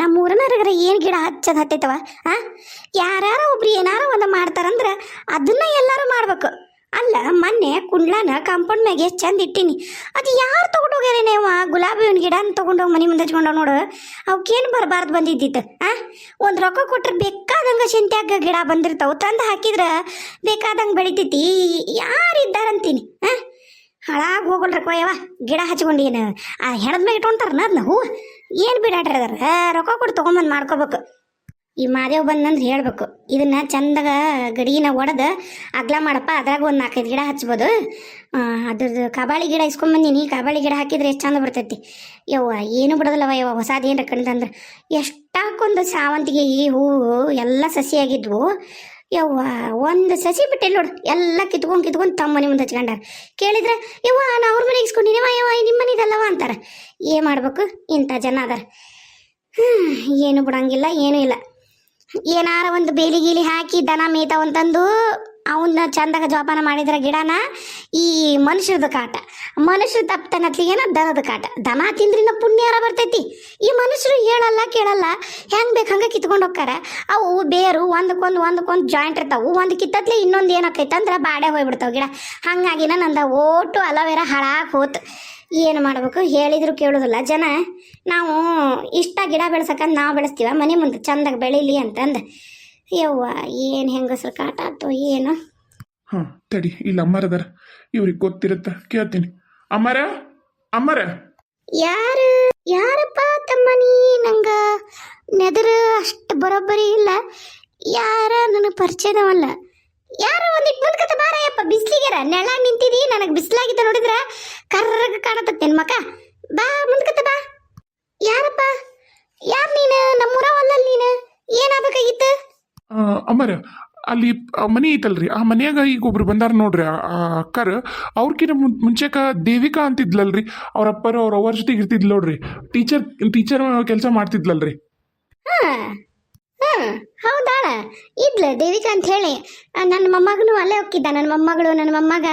ನಮ್ಮ ಊರನವ್ರಿಗಾರ ಏನು ಗಿಡ ಹಚ್ಚೋದು ಹತ್ತೈತವ ಹಾಂ? ಯಾರು ಒಬ್ರು ಏನಾರ ಒಂದು ಮಾಡ್ತಾರಂದ್ರೆ ಅದನ್ನ ಎಲ್ಲರೂ ಮಾಡ್ಬೇಕು. ಅಲ್ಲ ಮೊನ್ನೆ ಕುಂಡ್ಲಾನ ಕಾಂಪೌಂಡ್ ಮ್ಯಾಗೆ ಎಷ್ಟು ಚಂದ ಇಟ್ಟೀನಿ, ಅದು ಯಾರು ತೊಗೊಂಡೋಗ್ಯಾರ ನೀವು ಗುಲಾಬಿ ಹೂವಿನ ಗಿಡ ತೊಗೊಂಡೋಗಿ ಮನೆ ಮುಂದೆ ಹಚ್ಕೊಂಡವ್ ನೋಡು. ಅವಕ್ಕೇನು ಬರಬಾರ್ದು ಬಂದಿದ್ದಿತ್ತು ಹಾಂ? ಒಂದು ರೊಕ್ಕ ಕೊಟ್ರೆ ಬೇಕಾದಂಗೆ ಶಂತ್ಯಾಗ ಗಿಡ ಬಂದಿರ್ತಾವೆ, ತಂದು ಹಾಕಿದ್ರೆ ಬೇಕಾದಂಗೆ ಬೆಳಿತೈತಿ. ಯಾರಿದ್ದಾರಂತೀನಿ ಹಾಂ? ಹಾಳಾಗಿ ಹೋಗಲ್ರಕ್ಕ ಯವ ಗಿಡ ಹಚ್ಕೊಂಡು ಏನು ಹೆಣದ ಮೇಲೆ ಇಟ್ಕೊಂತಾರನ ಅದನ್ನ ಹೂವು ಏನು ಬಿಡಾಡ್ರಿ ಅದಾರ. ರೊಕ್ಕ ಕೊಟ್ಟು ತೊಗೊಂಬಂದು ಮಾಡ್ಕೋಬೇಕು. ಈ ಮಾದೇವ್ ಬಂದಂದ್ರೆ ಹೇಳ್ಬೇಕು, ಇದನ್ನ ಚಂದಾಗ ಗಡಿಗಿನ ಒಡೆದು ಅಗ್ಲ ಮಾಡಪ್ಪ, ಅದ್ರಾಗ ಒಂದು 4-5 ಗಿಡ ಹಚ್ಬೋದು. ಅದ್ರದ್ದು ಕಬಾಳಿ ಗಿಡ ಇಸ್ಕೊಂಬಂದಿನಿ, ಕಬಾಳಿ ಗಿಡ ಹಾಕಿದ್ರೆ ಎಷ್ಟು ಚಂದ ಬರ್ತೈತಿ. ಯವ್ವ ಏನು ಬಿಡೋದಿಲ್ಲವ ಯವ್ವ, ಹೊಸಾದು ಏನ್ರ ಕಂಡ್ತಂದ್ರೆ ಎಷ್ಟಾಕೊಂದು ಸಾವಂತಿಗೆ ಈ ಹೂವು ಎಲ್ಲ ಸಸಿಯಾಗಿದ್ವು. ಯವ್ವ ಒಂದು ಸಸಿ ಬಿಟ್ಟಿಲ್ಲ ನೋಡು, ಎಲ್ಲ ಕಿತ್ಕೊಂಡು ತಮ್ಮ ಮನೆ ಮುಂದೆ ಹಚ್ಕೊಂಡಾರ. ಕೇಳಿದ್ರೆ ಯವ್ವ ನಾ ಅವ್ರ ಮನೆಗೆ ಇಸ್ಕೊಂಡಿನಿವ, ಯವ್ವ ನಿಮ್ಮ ಮನೆದಲ್ಲವ ಅಂತಾರೆ. ಏನು ಮಾಡ್ಬೇಕು, ಇಂಥ ಜನ ಅದಾರ. ಏನು ಬಿಡಂಗಿಲ್ಲ, ಏನೂ ಇಲ್ಲ. ಏನಾರ ಒಂದು ಬೇಲಿ ಗೀಲಿ ಹಾಕಿ ದನ ಮೇಯ್ತಾವಂತಂದು ಅವನ್ನ ಚಂದಾಗ ಜೋಪಾನ ಮಾಡಿದ್ರೆ ಗಿಡನ ಈ ಮನುಷ್ಯರದ ಕಾಟ. ಮನುಷ್ಯರು ತಪ್ಪನತ್ಲಿಗೇನ ದನದ ಕಾಟ. ದನ ತಿಂದ್ರಿನ ಪುಣ್ಯಾರ ಬರ್ತೈತಿ. ಈ ಮನುಷ್ಯರು ಹೇಳಲ್ಲ ಕೇಳಲ್ಲ, ಹೆಂಗೆ ಬೇಕು ಹಂಗೆ ಕಿತ್ಕೊಂಡು ಹೋಗ್ತಾರೆ. ಅವು ಬೇರು ಒಂದಕ್ಕೊಂದು ಜಾಯಿಂಟ್ ಇರ್ತಾವೆ. ಒಂದು ಕಿತ್ತತ್ಲಿ ಇನ್ನೊಂದು ಏನಾಕೈತೆ ಅಂದ್ರೆ ಬಾಡೆ ಹೋಗ್ಬಿಡ್ತಾವೆ ಗಿಡ. ಹಾಗಾಗಿನ ನಂದು ಓಟು ಅಲೋವೆರಾ ಹಾಳಾಗಿ ಹೋತು. ಏನು ಮಾಡ್ಬೇಕು, ಹೇಳಿದ್ರು ಕೇಳೋದಿಲ್ಲ ಜನ. ನಾವು ಇಷ್ಟ ಗಿಡ ಬೆಳೆಸಕ್ಕಂದು ನಾವು ಬೆಳೆಸ್ತೀವ ಮನೆ ಮುಂದೆ ಚಂದಾಗ ಬೆಳೀಲಿ ಅಂತಂದು. ಯವ್ವ ಏನು ಹೆಂಗಸ್ರು ಕಾಟ ಆಯ್ತು ಏನು. ಹಾಂ ತಡಿ, ಇಲ್ಲಿ ಅಮ್ಮರದಾರ, ಇವ್ರಿಗೆ ಗೊತ್ತಿರುತ್ತೆ, ಕೇಳ್ತೀನಿ. ಅಮ್ಮರ ಯಾರಪ್ಪ ತಮ್ಮನಿ? ನಂಗೆ ನೆದರು ಅಷ್ಟು ಬರೋಬ್ಬರಿ ಇಲ್ಲ. ಯಾರ ನನಗೆ ಪರಿಚಯದವಲ್ಲ. ಯಾರು ಒಂದಿಟ್ಟು ಮುಂದ್ಕತ್ತ ಬಾರಯ್ಯಪ್ಪ, ಬಿಸ್ಲಿಗೆರ ನೆಳಾಗಿ ನಿಂತಿದಿ. ನನಗೆ ಬಿಸಿಲಾಗಿದ್ದ ನೋಡಿದ್ರ ಕರ್ರಗ ಕಾಣತತ್ತೆ ನಿನ್ನ ಮಕ. ಬಾ ಮುಂದ್ಕತ್ತ ಬಾ. ಯಾರಪ್ಪ? ಯಾರು ನೀನು? ನಮ್ಮೂರವಲ್ಲ ನೀನು? ಏನಾಗಬೇಕಾಗಿತ್ತು? ಅಮ್ಮರ ಅಲ್ಲಿ ಮನೆ ಐತಲ್ರಿ, ಆ ಮನ್ಯಾಗ ಈಗ ಒಬ್ರು ಬಂದಾರ ನೋಡ್ರಿ, ಆ ಅಕ್ಕರ್. ಅವ್ರಕಿನ ಮುಂಚೆಕ ದೇವಿಕಾ ಅಂತಿದ್ಲಲ್ರಿ, ಅವ್ರ ಅಪ್ಪರು ಅವ್ರ ಅವ್ರ ಜೊತೆಗೆ ಇರ್ತಿದ್ಲು ನೋಡ್ರಿ. ಟೀಚರ್ ಕೆಲಸ ಮಾಡ್ತಿದ್ಲಲ್ರಿ. ಹೌದಾಳ ಇದ್ಲ ದೇವಿಕಾ ಅಂತ ಹೇಳಿ. ನನ್ನ ಮೊಮ್ಮಗನು ಅಲ್ಲೇ ಹೋಗಿದ್ದ. ನನ್ನ ಮೊಮ್ಮಗಳು ನನ್ನ ಮೊಮ್ಮಗ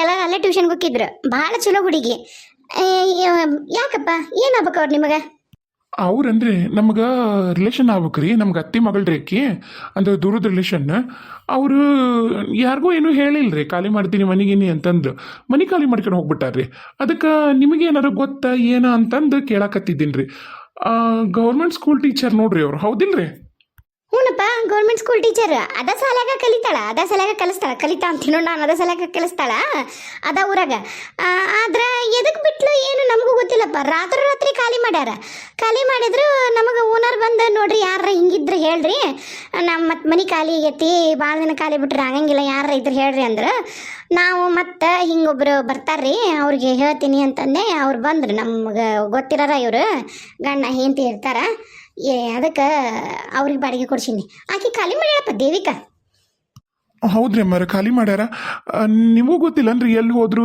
ಎಲ್ಲ ಅಲ್ಲೇ ಟ್ಯೂಷನ್ಗೆ ಹೋಗಿದ್ರು. ಭಾಳ ಚಲೋ ಹುಡುಗಿ. ಯಾಕಪ್ಪ ಏನಾಗ್ಬೇಕು ಅವ್ರು ನಿಮಗೆ? ಅವ್ರಂದ್ರೆ ನಮ್ಗೆ ರಿಲೇಷನ್ ಆಗ್ಬೇಕ್ರಿ, ನಮ್ಗೆ ಅತ್ತಿ ಮಗಳ್ರಿ ಅಕ್ಕಿ, ಅಂದ್ರೆ ದೂರದ ರಿಲೇಷನ್. ಅವರು ಯಾರಿಗೂ ಏನೂ ಹೇಳಿಲ್ರಿ ಖಾಲಿ ಮಾಡ್ತೀನಿ ಮನೆಗಿನಿ ಅಂತಂದು. ಮನೆ ಖಾಲಿ ಮಾಡ್ಕೊಂಡು ಹೋಗ್ಬಿಟ್ಟಾರ್ರಿ. ಅದಕ್ಕೆ ನಿಮಗೆ ಏನಾರು ಗೊತ್ತಾ ಏನ ಅಂತಂದು ಕೇಳಕತ್ತಿದ್ದೀನಿ ರೀ. ಗೌರ್ಮೆಂಟ್ ಸ್ಕೂಲ್ ಟೀಚರ್ ನೋಡ್ರಿ ಅವ್ರು, ಹೌದಿಲ್ರಿ? ಹ್ಞೂನಪ್ಪ, ಗೌರ್ಮೆಂಟ್ ಸ್ಕೂಲ್ ಟೀಚರ್. ಅದ ಸಾಲಾಗ ಕಲಿತಾಳ, ಅದ ಸಾಲಾಗ ಕಲಿತಾ ಅಂತೀನಿ ನೋಡಿ ನಾನು. ಅದ ಸಾಲಾಗ ಕಲಿಸ್ತಾಳ ಅದ ಊರಾಗ. ಆದ್ರೆ ಎದಕ್ಕೆ ಬಿಟ್ಲು ಏನು ನಮಗೂ ಗೊತ್ತಿಲ್ಲಪ್ಪ. ರಾತ್ರಿ ಖಾಲಿ ಮಾಡ್ಯಾರ. ಖಾಲಿ ಮಾಡಿದ್ರು ನಮಗೆ ಓನರ್ ಬಂದು ನೋಡ್ರಿ ಯಾರ ಹಿಂಗಿದ್ರೆ ಹೇಳ್ರಿ, ನಮ್ಮ ಮತ್ತೆ ಮನೆ ಖಾಲಿ ಆಗೈತಿ, ಭಾಳ ದಿನ ಖಾಲಿ ಬಿಟ್ರೆ ಆಗಂಗಿಲ್ಲ, ಯಾರ ಇದ್ರೆ ಹೇಳ್ರಿ ಅಂದ್ರೆ ನಾವು ಮತ್ತೆ ಹಿಂಗೊಬ್ರು ಬರ್ತಾರ್ರಿ ಅವ್ರಿಗೆ ಹೇಳ್ತೀನಿ ಅಂತಂದೆ. ಅವ್ರು ಬಂದ್ರು, ನಮ್ಗೆ ಗೊತ್ತಿರಾರ ಇವರು ಗಂಡ ಹೆಂಡತಿ ಇರ್ತಾರ. ಅದಕ್ಕೆ ಅವ್ರಿಗೆ ಬಾಡಿಗೆ ಕೊಡ್ಸೀನಿ. ಆಕೆ ಖಾಲಿ ಮಾಡ್ಯಾಳಪ್ಪ ದೇವಿಕಾ. ಹೌದ್ರಿ ಅಮ್ಮರ, ಖಾಲಿ ಮಾಡ್ಯಾರ. ನಿಮಗೂ ಗೊತ್ತಿಲ್ಲನ್ರಿ ಎಲ್ಲಿ ಹೋದ್ರು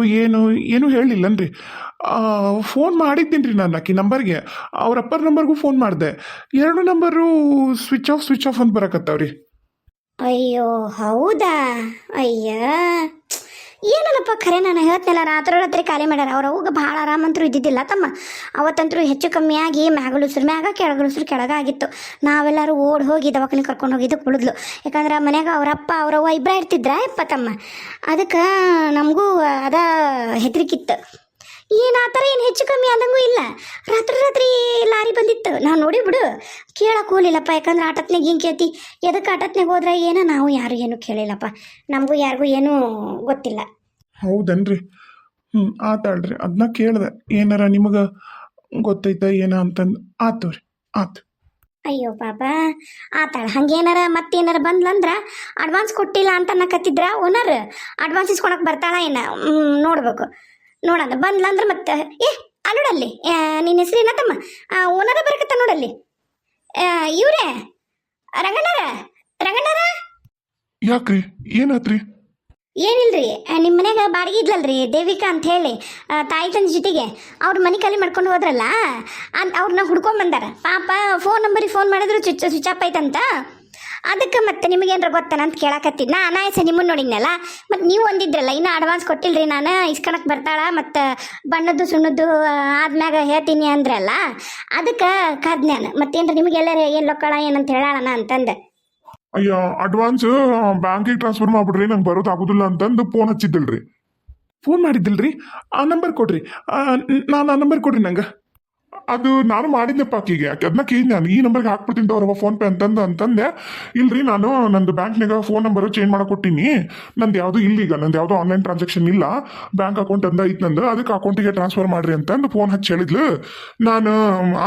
ಏನು ಹೇಳಿಲ್ಲನ್ರಿ. ಫೋನ್ ಮಾಡಿದ್ದೀನಿ ರೀ ನಾನು ಆಕಿ ನಂಬರ್ಗೆ. ಅವ್ರ ಅಪ್ಪರ ನಂಬರ್ಗೂ ಫೋನ್ ಮಾಡಿದೆ. 2 ನಂಬರು ಸ್ವಿಚ್ ಆಫ್ ಅಂತ ಬರಕತ್ತಾವ್ರಿ. ಅಯ್ಯೋ ಹೌದಾ? ಅಯ್ಯ ಏನಲ್ಲಪ್ಪ ಖರೆ, ನಾನು ಹೇಳ್ತೇನಲ್ಲ ರಾತ್ರಿ ಖಾಲಿ ಮಾಡ್ಯಾರ. ಅವ್ರ ಅವಾಗ ಭಾಳ ಆರಾಮಂತರೂ ಇದ್ದಿದ್ದಿಲ್ಲ ತಮ್ಮ. ಅವತ್ತಂತರೂ ಹೆಚ್ಚು ಕಮ್ಮಿ ಆಗಿ ಮ್ಯಾಗಲುಸ್ರು ಮ್ಯಾಗ ಕೆಳಗಲುಸ್ರು ಕೆಳಗಾಗಿತ್ತು. ನಾವೆಲ್ಲರೂ ಓಡಿ ಹೋಗಿ ದವಾಖಾನೆ ಕರ್ಕೊಂಡು ಹೋಗಿದ್ದು ಕುಳಿದ್ಲು. ಯಾಕಂದ್ರೆ ಮನ್ಯಾಗ ಅವರಪ್ಪ ಅವರವ್ವ ಇಬ್ಬರ ಇರ್ತಿದ್ರ ಯಪ್ಪ ತಮ್ಮ. ಅದಕ್ಕೆ ನಮಗೂ ಅದ ಹೆದರಿಕಿತ್ತು. ಏನು ಆ ಥರ ಏನು ಹೆಚ್ಚು ಕಮ್ಮಿ ಆದಂಗೂ ಇಲ್ಲ. ರಾತ್ರಿ ಲಾರಿ ಬಂದಿತ್ತು, ನಾನು ನೋಡಿ ಬಿಡು ಕೇಳಕ್ಕೆ ಹೋಗ್ಲಿಲ್ಲಪ್ಪ. ಯಾಕಂದ್ರೆ ಆಟತ್ನಾಗ ಹಿಂಗೆ ಕೇಳ್ತಿ, ಎದಕ್ಕೆ ಆಟತ್ನಾಗ ಹೋದ್ರೆ ಏನೋ ನಾವು ಯಾರು ಏನು ಕೇಳಿಲ್ಲಪ್ಪ. ನಮಗೂ ಯಾರಿಗೂ ಏನೂ ಗೊತ್ತಿಲ್ಲ. ಹೌದನ್ರಿ? ಆತಾಳ್ರಿ, ಅದನ್ನ ಕೇಳಿದೆ ಏನಾರ ನಿಮಗೆ ಗೊತ್ತೈತ ಏನ ಅಂತಂದು. ಆತು ರೀ, ಆತು. ಅಯ್ಯೋ ಪಾಪ ಆತಾಳ. ಹಂಗೇನಾರ ಮತ್ತೇನಾರ ಬಂದ್ಲಂದ್ರೆ ಅಡ್ವಾನ್ಸ್ ಕೊಟ್ಟಿಲ್ಲ ಅಂತ ಅನ್ನಕತ್ತಿದ್ರ ಓನರ್. ಅಡ್ವಾನ್ಸ್ ಇಸ್ಕೊಳಕ್ಕೆ ಬರ್ತಾಳ ಏನ ನೋಡ್ಬೇಕು. ನೋಡೋಣ ಬಂದ್ಲಂದ್ರೆ ಮತ್ತೆ ಅಲ್ಲೋಡಲ್ಲಿ ನಿನ್ನ ಹೆಸರು ಏನತ್ತಮ್ಮ? ಓನರ ಬರಕತ್ತ ನೋಡಲ್ಲಿ. ಇವ್ರೇ ರಂಗಣ್ಣರ ಯಾಕ್ರಿ, ಏನಾತ್ರಿ? ಏನಿಲ್ರಿ, ನಿಮ್ಮ ಮನ್ಯಾಗ ಬಾಡಿಗೆ ಇದ್ಲಲ್ರಿ ದೇವಿಕಾ ಅಂತ ಹೇಳಿ, ತಾಯಿ ತಂದೆ ಜೊತೆಗೆ. ಅವ್ರ ಮನೆ ಖಾಲಿ ಮಾಡ್ಕೊಂಡು ಹೋದ್ರಲ್ಲ ಅಂತ ಅವ್ರನ್ನ ಹುಡ್ಕೊಂಬಂದಾರ. ಪಾಪ ಫೋನ್ ನಂಬರಿಗೆ ಫೋನ್ ಮಾಡಿದ್ರು ಸ್ವಿಚ್ ಆಫ್ ಐತಂತ. ಅದಕ್ಕೆ ಮತ್ತೆ ನಿಮಗೇನ್ರ ಗೊತ್ತಾನ ಅಂತ ಕೇಳಕತ್ತಿದ್ ನಾ ಅನಾಯಸ ನಿಮ್ಮನ್ನ ನೋಡಿದ್ನಲ್ಲ ಮತ್ತು ನೀವು ಒಂದಿದ್ರಲ್ಲ ಇನ್ನೂ ಅಡ್ವಾನ್ಸ್ ಕೊಟ್ಟಿಲ್ರಿ ನಾನು ಇಸ್ಕೊಳಕ್ಕೆ ಬರ್ತಾಳ ಮತ್ತು ಬಣ್ಣದ್ದು ಸುಣ್ಣದ್ದು ಆದ್ಮ್ಯಾಗ ಹೇಳ್ತೀನಿ ಅಂದ್ರಲ್ಲ ಅದಕ್ಕೆ ಕದ್ ನಾನು ಮತ್ತೇನ್ರಿ ನಿಮಗೆಲ್ಲರ ಏನು ಲೊಕ್ಕಳ ಏನಂತ ಹೇಳೋಣ ಅಂತಂದೆ. ಅಯ್ಯ ಅಡ್ವಾನ್ಸ್ ಬ್ಯಾಂಕಿಗೆ ಟ್ರಾನ್ಸ್ಫರ್ ಮಾಡ್ಬಿಡ್ರಿ ನಂಗೆ ಬರೋದು ಆಗೋದಿಲ್ಲ ಅಂತಂದು ಫೋನ್ ಹಚ್ಚಿದ್ದಲ್ರಿ. ಫೋನ್ ಮಾಡಿದ್ದಿಲ್ರಿ, ಆ ನಂಬರ್ ಕೊಡ್ರಿ, ನಾನು ಆ ನಂಬರ್ ಕೊಡ್ರಿ ನಂಗೆ. ಅದು ನಾನು ಮಾಡಿದ್ದೆಪ್ಪ ಆಕಿಗೆ, ಅದನ್ನ ಕೇಳಿ ನಾನು ಈ ನಂಬರ್ಗೆ ಹಾಕ್ಬಿಡ್ತೀನಿ ಅವ್ರವ ಫೋನ್ ಪೇ ಅಂತಂದೆ. ಇಲ್ರಿ ನಾನು ನಂದು ಬ್ಯಾಂಕ್ನಾಗ ಫೋನ್ ನಂಬರ್ ಚೇಂಜ್ ಮಾಡಕ್ಕೆ ಕೊಟ್ಟಿನಿ, ನಂದು ಯಾವುದು ಇಲ್ಲೀಗ, ನಂದು ಯಾವುದೋ ಆನ್ಲೈನ್ ಟ್ರಾನ್ಸಾಕ್ಷನ್ ಇಲ್ಲ, ಬ್ಯಾಂಕ್ ಅಕೌಂಟ್ ಅಂದ ಐತೆ ನಂದು, ಅದಕ್ಕೆ ಅಕೌಂಟಿಗೆ ಟ್ರಾನ್ಸ್ಫರ್ ಮಾಡ್ರಿ ಅಂತಂದು ಫೋನ್ ಹಚ್ಚಿ ಹೇಳಿದ್ಲು. ನಾನು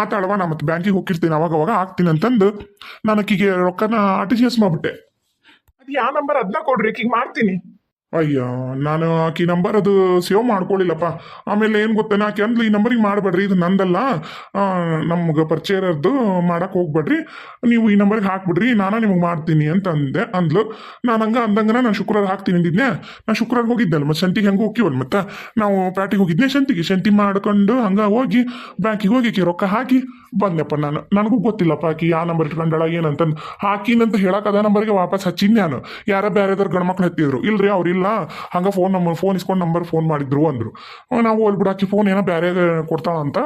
ಆತಾಳವ ನಾ ಮತ್ತೆ ಬ್ಯಾಂಕಿಗೆ ಹೋಗಿರ್ತೀನಿ ಅವಾಗ ಹಾಕ್ತೀನಿ ಅಂತಂದು ನಾನು ಆಕಿಗೆ ರೊಕ್ಕನ RTGS ಮಾಡ್ಬಿಟ್ಟೆ. ಅದು ಯಾವ ನಂಬರ್ ಅದನ್ನ ಕೊಡ್ರಿ ಆಕಿಗೆ ಮಾಡ್ತೀನಿ. ಅಯ್ಯೋ ನಾನು ಆಕಿ ನಂಬರ್ ಅದು ಸೇವ್ ಮಾಡ್ಕೊಳ್ಳಿಲ್ಲಪ್ಪ. ಆಮೇಲೆ ಏನು ಗೊತ್ತೇನ ಆಕಿ ಅಂದ್ಲು ಈ ನಂಬರಿಗೆ ಮಾಡಬೇಡ್ರಿ, ಇದು ನಂದಲ್ಲ, ನಮ್ಗೆ ಪರಿಚಯರದ್ದು ಮಾಡಕ್ಕೆ ಹೋಗ್ಬೇಡ್ರಿ, ನೀವು ಈ ನಂಬರಿಗೆ ಹಾಕ್ಬಿಡ್ರಿ, ನಾನು ನಿಮಗೆ ಮಾಡ್ತೀನಿ ಅಂತ ಅಂದ್ಲು. ನಾನು ಅಂದಂಗನ ನಾನು ಶುಕ್ರವಾರ ಹಾಕ್ತೀನಿ ಅಂದಿದ್ನೆ. ನಾನು ಶುಕ್ರವಾರ ಹೋಗಿದ್ದಲ್ಲ ಮತ್ತು ಶಂತಿಗೆ ಹಂಗೆ ಹೋಗಿವಲ್ಲ, ಮತ್ತು ನಾವು ಪ್ಯಾಟಿಗೆ ಹೋಗಿದ್ನೆ ಶಂತಿ ಮಾಡ್ಕೊಂಡು ಹಂಗೆ ಹೋಗಿ ಬ್ಯಾಂಕಿಗೆ ಹೋಗಿ ರೊಕ್ಕ ಹಾಕಿ ಬಂದೆಪ್ಪ. ನನಗೂ ಗೊತ್ತಿಲ್ಲಪ್ಪ ಆಕಿ ಯಾವ ನಂಬರ್ ಇಟ್ಕೊಂಡಳ ಏನಂತಂದು ಹಾಕಿನಂತ ಹೇಳಕ್ಕೆ ಅದ ನಂಬರ್ಗೆ ವಾಪಸ್ ಹಚ್ಚಿದ್ ನಾನು. ಯಾರ ಬೇರೆದವ್ರು ಗಂಡ್ಮಕ್ಳು ಹತ್ತಿದ್ರು, ಇಲ್ರಿ ಅವ್ರಿಲ್ಲ ಹಂಗೆ ಫೋನ್ ಇಸ್ಕೊಂಡು ನಂಬರ್ ಫೋನ್ ಮಾಡಿದ್ರು ಅಂದರು. ನಾವು ಹೋಗ್ಬಿಡು ಆಕಿ ಫೋನ್ ಏನೋ ಬೇರೆ ಕೊಡ್ತಾಳ ಅಂತ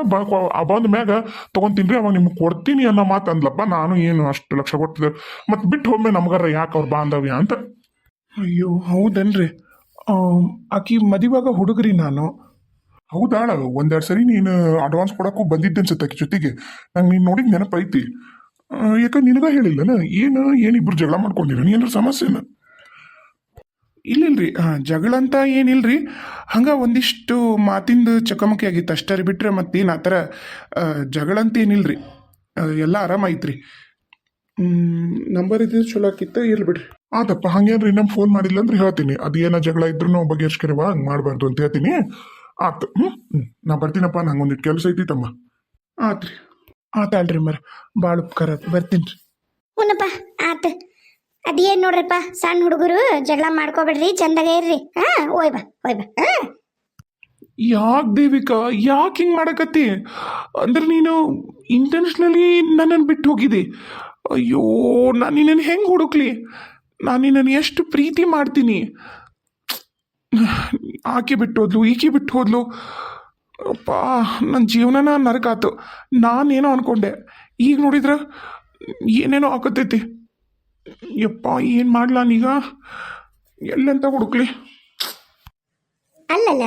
ಬಂದ ಮ್ಯಾಗ ತೊಗೊಂತೀನಿ ಅವಾಗ ನಿಮ್ಗೆ ಕೊಡ್ತೀನಿ ಅನ್ನೋ ಮಾತು ಅಂದ್ಲಪ್ಪ. ನಾನು ಏನು ಅಷ್ಟು ಲಕ್ಷ ಕೊಟ್ಟಿದ್ದೆ ಮತ್ತು ಬಿಟ್ಟು ಹೋಗ್ಮೆ ನಮ್ಗಾರ ಯಾಕೆ ಅವ್ರ ಬಾಂಧವ್ಯ ಅಂತ. ಅಯ್ಯೋ ಹೌದನ್ರಿ, ಆಕಿ ಮದುವಾಗ ಹುಡುಗರಿ ನಾನು. ಹೌದಾಳ ಒಂದೆರಡು ಸರಿ ನೀನು ಅಡ್ವಾನ್ಸ್ ಕೊಡಕ್ಕೂ ಬಂದಿದ್ದೆ ಅನ್ಸುತ್ತೆ ಆಕಿ ಜೊತೆಗೆ, ನಂಗೆ ನೀನು ನೋಡಿದ ನೆನಪೈತಿ. ಯಾಕೆ ನಿನಗ ಹೇಳಿಲ್ಲನ ಏನಿಬ್ರು ಜಗಳ ಮಾಡ್ಕೊಂಡಿರ ಏನಾರ ಸಮಸ್ಯೆನ? ಇಲ್ಲಿಲ್ರಿ, ಜಗಳ ಅಂತ ಏನಿಲ್ರಿ, ಹಂಗೆ ಒಂದಿಷ್ಟು ಮಾತಿಂದ ಚಕಮಕಿ ಆಗಿತ್ತು ಅಷ್ಟೇ ರೀ, ಬಿಟ್ರೆ ಮತ್ತೇನು ಆ ಥರ ಜಗಳ ಅಂತ ಏನಿಲ್ರಿ, ಎಲ್ಲ ಆರಾಮೈತ್ರಿ. ನಂಬರ್ ಇದ್ದಿದ್ದು ಚಲೋ ಆಕಿತ್ತು, ಇರ್ಲಿ ಬಿಡ್ರಿ. ಆತಪ್ಪ ಹಂಗೇನ್ರಿ ನಮ್ಮ ಫೋನ್ ಮಾಡಿಲ್ಲ ಅಂದ್ರೆ ಹೇಳ್ತೀನಿ, ಅದು ಏನೋ ಜಗಳ ಇದ್ರು ನಾವು ಬಗೆಹರಿಸ್ಕರಿವಾ ಹಂಗೆ ಮಾಡಬಾರ್ದು ಅಂತ ಹೇಳ್ತೀನಿ. ಆತು ನಾ ಬರ್ತೀನಪ್ಪ, ನಂಗೊಂದಿಟ್ಟು ಕೆಲಸ ಐತಿ ತಮ್ಮ. ಆತ್ರಿ ಆತಲ್ರಿ ಮರ, ಭಾಳ ಉಪಕಾರ ಬರ್ತೀನಿ ರೀ. ಹ್ಞೂನಪ್ಪ ಆತು. ಅದೇನು ನೋಡ್ರಪ್ಪ ಸಣ್ಣ ಹುಡುಗರು ಜಗಳ ಮಾಡ್ಕೋಬೇಡ್ರಿ, ಚಂದಾಗ ಇರ್ರಿ. ಓಯ್ ಬಾ ಯಾಕೆ ದೇವಿಕಾ ಯಾಕೆ ಹಿಂಗೆ ಮಾಡಕತ್ತಿ? ಅಂದ್ರೆ ನೀನು ಇಂಟೆನ್ಷನಲಿ ನನ್ನನ್ನು ಬಿಟ್ಟು ಹೋಗಿದ್ದೆ. ಅಯ್ಯೋ ನಾನು ನಿನ್ನನ್ನು ಹೆಂಗೆ ಹುಡುಕ್ಲಿ? ನಾನು ನಿನ್ನನ್ನು ಎಷ್ಟು ಪ್ರೀತಿ ಮಾಡ್ತೀನಿ. ಆಕೆ ಬಿಟ್ಟು ಹೋದ್ಲು, ಈಕೆ ಬಿಟ್ಟು ಹೋದ್ಲು, ಅಪ್ಪ ನನ್ನ ಜೀವನನ ನರಕಾತು. ನಾನೇನೋ ಅನ್ಕೊಂಡೆ, ಈಗ ನೋಡಿದ್ರೆ ಏನೇನೋ ಆಕತೈತಿ. ಯಪ್ಪ ಏನು ಮಾಡ್ಲಾ ನೀಗ, ಎಲ್ಲಂತ ಹುಡುಕ್ಲಿ? ಅಲ್ಲಲ್ಲ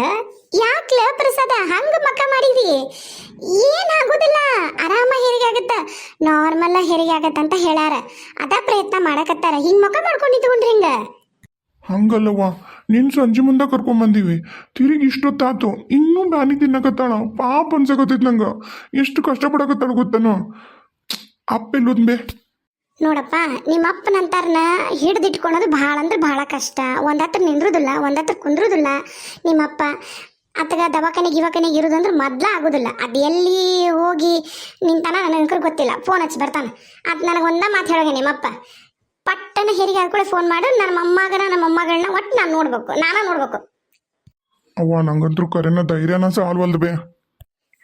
ಯಾಕ್ಲ ಪ್ರಸಾದ ಹಂಗ ಮಕ್ಕ ಮಾಡಿದಿ? ಏನಾಗೋದಿಲ್ಲ, ಆರಾಮ ಹೆರಿಗೆ ಆಗತ್ತ, ನಾರ್ಮಲ್ ಹೆರಿಗೆ ಆಗತ್ತ ಅಂತ ಹೇಳ್ಯಾರ, ಅದ ಪ್ರಯತ್ನ ಮಾಡಕತ್ತಾರ. ಹಿಂಗ್ ಮಕ್ಕ ಮಾಡ್ಕೊಂಡು ನಿಂತ್ಕೊಂಡ್ರಿ ಹಿಂಗ? ಹಂಗಲ್ಲವ್ವ, ನಿನ್ನ ಸಂಜೆ ಮುಂದೆ ಕರ್ಕೊಂಬಂದೀವಿ, ತಿರುಗಿ ಇಷ್ಟೊತ್ತಾತು ಇನ್ನೂ ಬ್ಯಾನಿ ತಿನ್ನಕತ್ತಾಳ. ಪಾಪ ಅನ್ಸಕತ್ತೈತಿ ನಂಗೆ, ಎಷ್ಟು ಕಷ್ಟಪಡಕತ್ತಾಳ ಗೊತ್ತನೋ. ಅಪ್ಪೆಲ್ಲೋದ್ ಬೇ? ನೋಡಪ್ಪ ನಿಮ್ಮ ಅಪ್ಪನಂತಾರನ ಹಿಡ್ದಿಟ್ಕೊಳೋದು ಭಾಳ ಅಂದ್ರೆ ಭಾಳ ಕಷ್ಟ. ಒಂದತ್ರ ನಿಂದ್ರುದಿಲ್ಲ, ಒಂದತ್ರ ಕುಂದ್ರುದಿಲ್ಲ ನಿಮ್ಮಪ್ಪ. ಅತ್ತಗ ದವಾಖಾನೆಗೆ ಇರೋದಂದ್ರೆ ಮೊದ್ಲ ಆಗೋದಿಲ್ಲ. ಅದು ಎಲ್ಲಿ ಹೋಗಿ ನಿಂತಾನ ನನಗೆ ಗೊತ್ತಿಲ್ಲ, ಫೋನ್ ಹಚ್ಚಿ ಬರ್ತಾನೆ. ಅದು ನನಗೆ ಒಂದ ಮಾತು ಹೇಳೋಗೆ ನಿಮ್ಮಪ್ಪ, ಪಟ್ಟನ ಹೆರಿಗೆ ಆದ್ಕೂಳೆ ಫೋನ್ ಮಾಡು, ನನ್ನ ಮೊಮ್ಮಗನ ನಮ್ಮ ಮೊಮ್ಮಗಳನ್ನ ಒಟ್ಟು ನಾನು ನೋಡ್ಬೇಕು, ನಾನಾ ನೋಡ್ಬೇಕು. ಅವ್ವ ನಂಗಂತೂ ಕರೆನ ಧೈರ್ಯನ ಸಾಲ್ವಲ್ದು ಬೇ.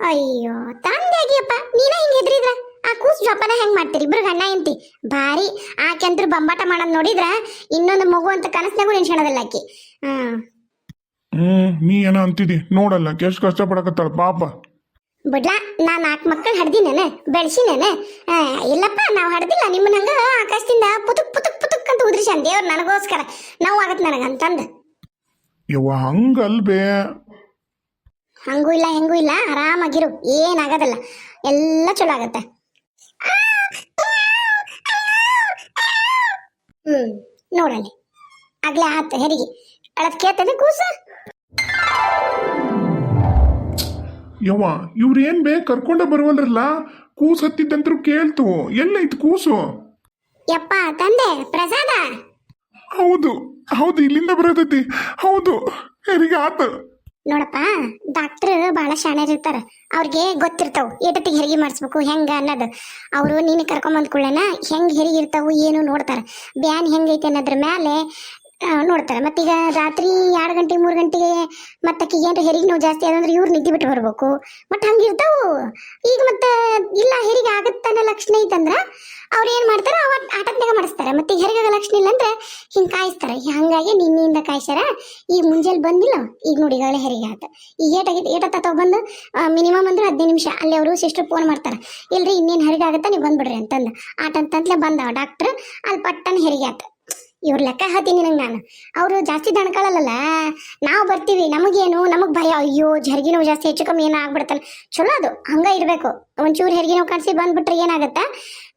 ಅಯ್ಯೋ ತಂದೆಗಿಯಪ್ಪ, ನೀನೇ ಹಿಂಗೆ ಹೆದ್ರಿದ್ರ ಆ ಕೂಸು ಜೋಪಾನ ಹೆಂಗ್ ಮಾಡ್ತೀರಿ ಇಬ್ರು ಗಂಡ ಹೆಂಡತಿ? ಭಾರಿ ಆಕೆಂತ್ರು ಬಂಬಾಟ ಮಾಡೋದ್ ನೋಡಿದ್ರ ಇನ್ನೊಂದು ಮಗು ಅಂತ ಕನಸ್ನಾಗೂ ನೆನ್ಸ್ಕೊಳೋದಿಲ್ಲ ಆಕಿ. ನೀ ಏನ ಅಂತಿದಿ ನೋಡಲ್ಲ, ಎಷ್ಟು ಕಷ್ಟಪಡಕತ್ತಾಳ ಪಾಪ. ಬಿಡ್ಲಾ, ನಾ 4 ಮಕ್ಕಳು ಹಡ್ದಿನೇನೆ ಬೆಳೆಸಿನೇನೆ? ಇಲ್ಲಪ್ಪ, ನಾವು ಹಡ್ದಿಲ್ಲ. ನಿಮ್ಮನ್ನ ಹಂಗ ಆಕಾಶದಿಂದ ಪುತುಕ್ ಪುತುಕ್ ಪುತುಕ್ ಅಂತ ಉದ್ರಿಸ್ಯಾನ ದೇವ್ರು ನನಗೋಸ್ಕರ, ನೋವು ಆಗತ್ತೆ ನನಗಂತಂದು. ಯವ್ವ ಹಂಗಲ್ಬೇ. ಹಂಗೂ ಇಲ್ಲ ಹೆಂಗೂ ಇಲ್ಲ, ಆರಾಮಾಗಿರು, ಏನಾಗೋದಿಲ್ಲ, ಎಲ್ಲ ಚಲೋ ಆಗತ್ತೆ. ನೋಡಲ್ಲಿ ಆಗ್ಲೇ ಆತ ಹೆರಿಗೆ ಅಳತ್ ಕೇಳ್ತದೆ ಕೂಸ. ಯವ್ವ ಇವ್ರೇನ್ ಬೇ ಕರ್ಕೊಂಡ ಬರುವಲ್ರಲ್ಲ, ಕೂಸು ಹತ್ತಿದ್ದಂತ್ರು ಕೇಳ್ತು, ಎಲ್ಲೈತು ಕೂಸು? ಯಪ್ಪ ತಂದೆ ಪ್ರಸಾದ. ಹೌದು ಹೌದು, ಇಲ್ಲಿಂದ ಬರತೈತಿ. ಹೌದು ಹೆರಿಗೆ ಆತ. ನೋಡಪ್ಪ, ಡಾಕ್ಟ್ರ್ ಭಾಳ ಶಾಣ್ಯರಿರ್ತಾರ, ಅವ್ರಿಗೆ ಗೊತ್ತಿರ್ತಾವ ಎಟತ್ತಿಗೆ ಹೆರಿಗೆ ಮಾಡಿಸ್ಬೇಕು ಹೆಂಗ ಅನ್ನೋದು. ಅವರು ನೀನು ಕರ್ಕೊಂಬಂದ್ ಕೂಡಲೇನ ಹೆಂಗೆ ಹೆರಿಗೆ ಇರ್ತಾವು ಏನು ನೋಡ್ತಾರ. ಬ್ಯಾನ್ ಹೆಂಗೈತೆ ಅನ್ನೋದ್ರ ಮೇಲೆ ನೋಡ್ತಾರೆ. ಮತ್ತೀಗ ರಾತ್ರಿ 2 ಗಂಟೆ 3 ಗಂಟೆಗೆ ಮತ್ತೆ ಏನ್ರ ಹೆರಿಗೆ ನೋವು ಜಾಸ್ತಿ ಆದಂದ್ರೆ ಇವ್ರು ನಿದ್ದೆ ಬಿಟ್ಟು ಬರ್ಬೇಕು. ಮತ್ತೆ ಹಂಗಿರ್ತಾವು. ಈಗ ಮತ್ತೆ ಇಲ್ಲ ಹೆರಿಗೆ ಆಗತ್ತನ್ನ ಲಕ್ಷಣ ಐತಂದ್ರ ಅವ್ರು ಏನ್ ಮಾಡ್ತಾರ ಆಟದ್ನಾಗ ಮಾಡಿಸ್ತಾರೆ. ಮತ್ತೆ ಈಗ ಹೆರಿಗೆ ಲಕ್ಷಣ ಇಲ್ಲ ಅಂದ್ರೆ ಹಿಂಗ್ ಕಾಯಿಸ್ತಾರೆ. ಹಂಗಾಗಿ ನಿನ್ನೆಯಿಂದ ಕಾಯಿಸ್ಯಾರ. ಈಗ ಮುಂಜಾನೆ ಬಂದಿಲ್ಲ, ಈಗ ನೋಡಿ ಈಗಾಗಲೇ ಹೆರಿಗೆ ಆತ. ಈಗ ಏಟತ್ತ ಬಂದು ಮಿನಿಮಮ್ ಅಂದ್ರೆ 15 ನಿಮಿಷ ಅಲ್ಲಿ ಅವರು ಸಿಸ್ಟರ್ ಫೋನ್ ಮಾಡ್ತಾರ, ಇಲ್ರಿ ಇನ್ನೇನು ಹೆರಿಗೆ ಆಗತ್ತ ನೀವು ಬಂದ್ಬಿಡ್ರಿ ಅಂತಂದು. ಅಂತಂತಲೇ ಬಂದವ ಡಾಕ್ಟರ್. ಅಲ್ಲಿ ಪಟ್ಟನ ಹೆರಿಗೆ ಆತ. ಇವ್ರ ಲೆಕ್ಕ ಹಾತೀನಿ ನಂಗೆ ನಾನು. ಅವರು ಜಾಸ್ತಿ ದಣ್ಕಳಲ್ಲ, ನಾವು ಬರ್ತೀವಿ, ನಮಗೇನು ನಮಗ್ ಭಯ, ಅಯ್ಯೋ ಹೆರಿಗೆ ನೋವು ಜಾಸ್ತಿ ಹೆಚ್ಚು ಕಮ್ಮಿ ಏನೋ ಆಗ್ಬಿಡ್ತಾನೆ. ಚಲೋ ಅದು ಹಂಗ ಇರ್ಬೇಕು. ಒಂಚೂರು ಹೆರಿಗೆ ನೋವು ಕಾಣಿಸಿ ಬಂದ್ಬಿಟ್ರೆ ಏನಾಗತ್ತ,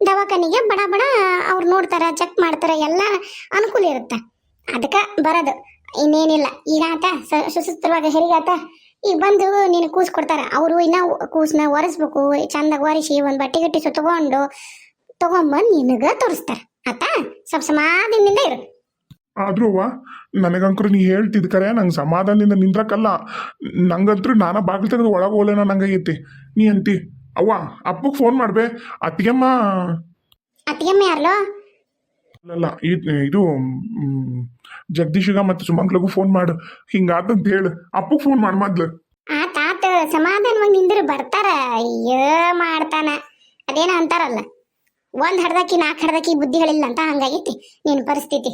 ದವಾಖಾನಿಗೆ ಬಡ ಬಡ ಅವ್ರು ನೋಡ್ತಾರ, ಚೆಕ್ ಮಾಡ್ತಾರ, ಎಲ್ಲ ಅನುಕೂಲ ಇರುತ್ತೆ. ಅದಕ್ಕೆ ಬರೋದು ಇನ್ನೇನಿಲ್ಲ. ಈಗ ಆತ ಸುಸೂತ್ರವಾಗಿ ಹೆರಿಗೆ ಆತ. ಈಗ ಬಂದು ನೀನು ಕೂಸ್ ಕೊಡ್ತಾರ. ಅವರು ಇನ್ನ ಕೂಸ್ನ ಒರೆಸ್ಬೇಕು, ಚಂದಾಗ ಒರೆಸಿ ಒಂದು ಬಟ್ಟೆ ಗಟ್ಟಿ ತಗೊಂಬಂದು ನಿನಗ ತೋರಿಸ್ತಾರ. ಆತ ಸ್ವಲ್ಪ ಸಮಾಧಾನದಿಂದ ಇರು. ಆದ್ರೂ ಅವ್ವ ನನಗಂಕರು ನೀ ಹೇಳ್ತಿದ್ ಕರೆ ನಂಗೆ ಸಮಾಧಾನದಿಂದ ನಿಂದ್ರಕ್ಕಲ್ಲ. ನಂಗಂತೂ ನಾನ ಬಾಗಿಲು ತೆಗೆದು ಒಳಗೆ ಹೋಲೇನ ನಂಗೈತಿ. ನೀ ಅಂತಿ ಅವ್ವ ಅಪ್ಪಗೆ ಫೋನ್ ಮಾಡ್ಬೇ. ಅತ್ತಿಗೆಮ್ಮ ಯಾರ್ಲೋ? ಅಲ್ಲ ಇದು ಜಗದೀಶಿಗ ಮತ್ತು ಸುಮಂಗ್ಲಗೂ ಫೋನ್ ಮಾಡು, ಹಿಂಗಾತಂತ ಹೇಳು. ಅಪ್ಪಗೆ ಫೋನ್ ಮಾಡು ಮೊದ್ಲು. ಆತ ಸಮಾಧಾನವಾಗಿ ನಿಂದ್ರು ಬರ್ತಾರ. ಅಯ್ಯೋ ಮಾಡ್ತಾನ. ಅದೇನೋ ಅಂತಾರಲ್ಲ, 1 ಹಡ್ದಕ್ಕಿ 4 ಹಡ್ದಕ್ಕಿ ಬುದ್ಧಿಗಳಿಲ್ಲ ಅಂತ ಹಂಗಾಗೈತಿ ನಿನ್ನ ಪರಿಸ್ಥಿತಿ.